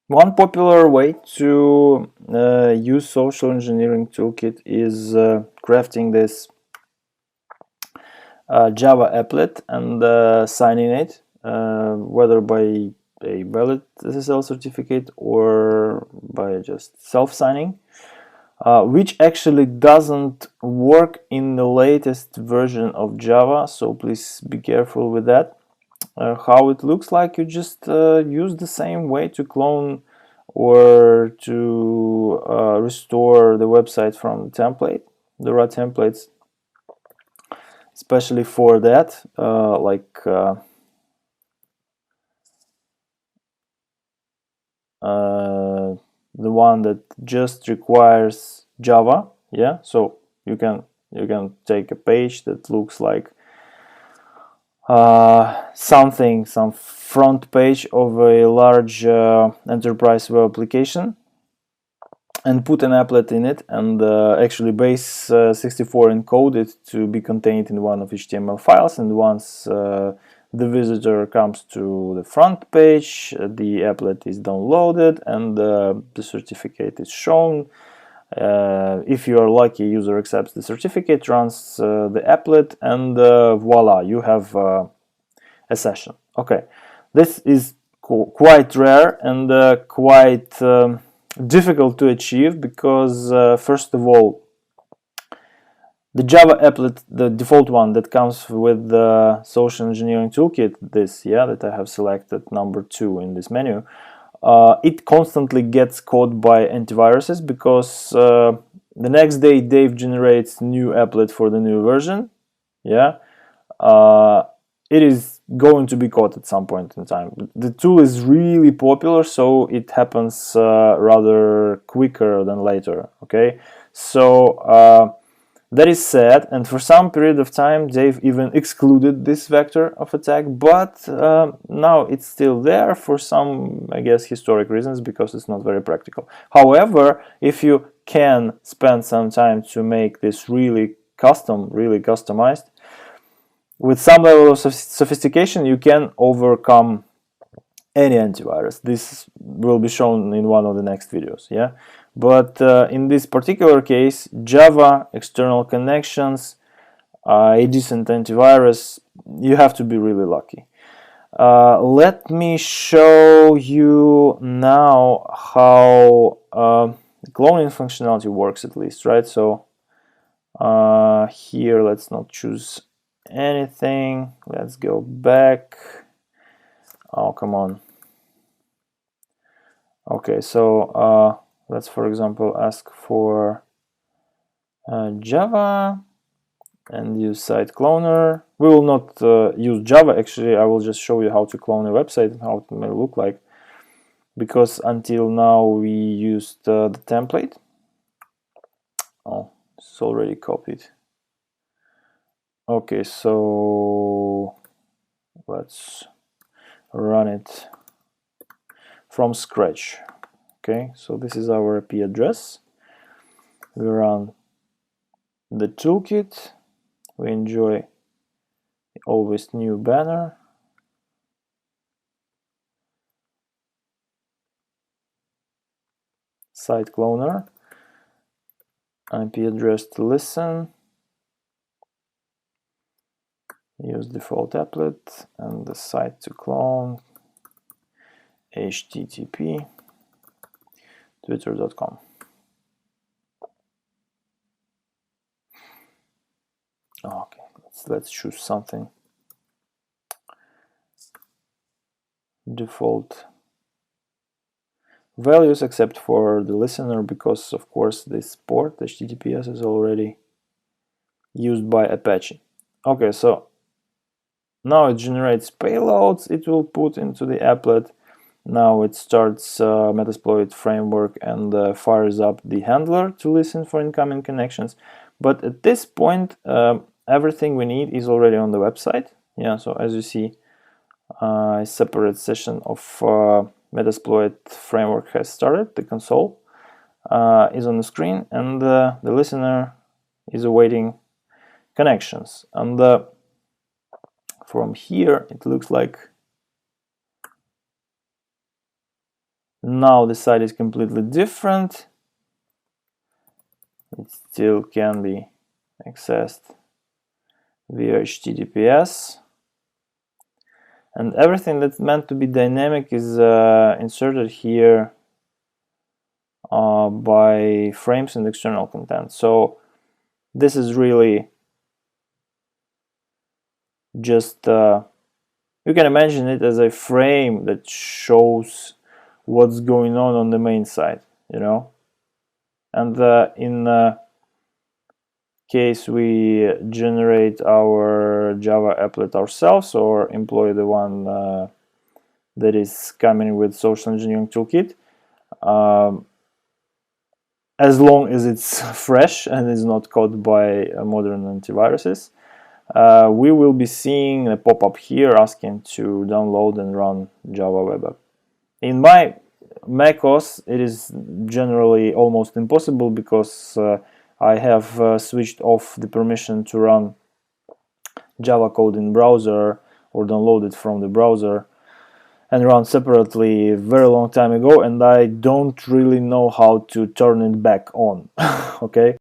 One popular way to use social engineering toolkit is crafting this Java applet and signing it, whether by a valid SSL certificate or by just self-signing, which actually doesn't work in the latest version of Java, so please be careful with that. How it looks like, you just use the same way to clone or to restore the website from the template. There are templates especially for that, like the one that just requires Java. Yeah, so you can take a page that looks like some front page of a large enterprise web application, and put an applet in it, and actually base 64 encode it to be contained in one of HTML files. And once the visitor comes to the front page, the applet is downloaded and the certificate is shown. If you are lucky, user accepts the certificate, runs the applet, and voila, you have a session. Okay, this is quite rare and quite difficult to achieve because first of all, the Java applet, the default one that comes with the social engineering toolkit, this, that I have selected number 2 in this menu, it constantly gets caught by antiviruses because the next day Dave generates new applet for the new version. It is going to be caught at some point in time. The tool is really popular, so it happens rather quicker than later. Okay, so that is sad, and for some period of time Dave even excluded this vector of attack, but now it's still there for some, I guess, historic reasons, because it's not very practical. However, if you can spend some time to make this really customized, with some level of sophistication, you can overcome any antivirus. This will be shown in one of the next videos. But in this particular case, Java, external connections, a decent antivirus, you have to be really lucky. Let me show you now how cloning functionality works, at least, right? So here, let's not choose anything. Let's go back. Oh, come on. Okay, so let's, for example, ask for Java and use site cloner. We will not use Java, actually. I will just show you how to clone a website and how it may look like, because until now we used the template. Oh, it's already copied. Okay, so let's run it from scratch. Okay, so this is our IP address. We run the toolkit. We enjoy always new banner. Site cloner. IP address to listen. Use default applet, and the site to clone. HTTP twitter.com. Okay, let's choose something. Default values, except for the listener, because of course this port HTTPS is already used by Apache. Okay, so now it generates payloads it will put into the applet. Now it starts Metasploit framework and fires up the handler to listen for incoming connections. But at this point, everything we need is already on the website. So as you see, a separate session of Metasploit framework has started. The console is on the screen, and the listener is awaiting connections. And from here, it looks like Now the site is completely different. It still can be accessed via HTTPS, and everything that's meant to be dynamic is inserted here by frames and external content. So this is really just you can imagine it as a frame that shows what's going on the main site, you know. And in case we generate our Java applet ourselves or employ the one that is coming with Social Engineering Toolkit, as long as it's fresh and is not caught by modern antiviruses, we will be seeing a pop-up here asking to download and run Java Web App. In my macOS, it is generally almost impossible because I have switched off the permission to run Java code in browser or download it from the browser and run separately a very long time ago, and I don't really know how to turn it back on. Okay.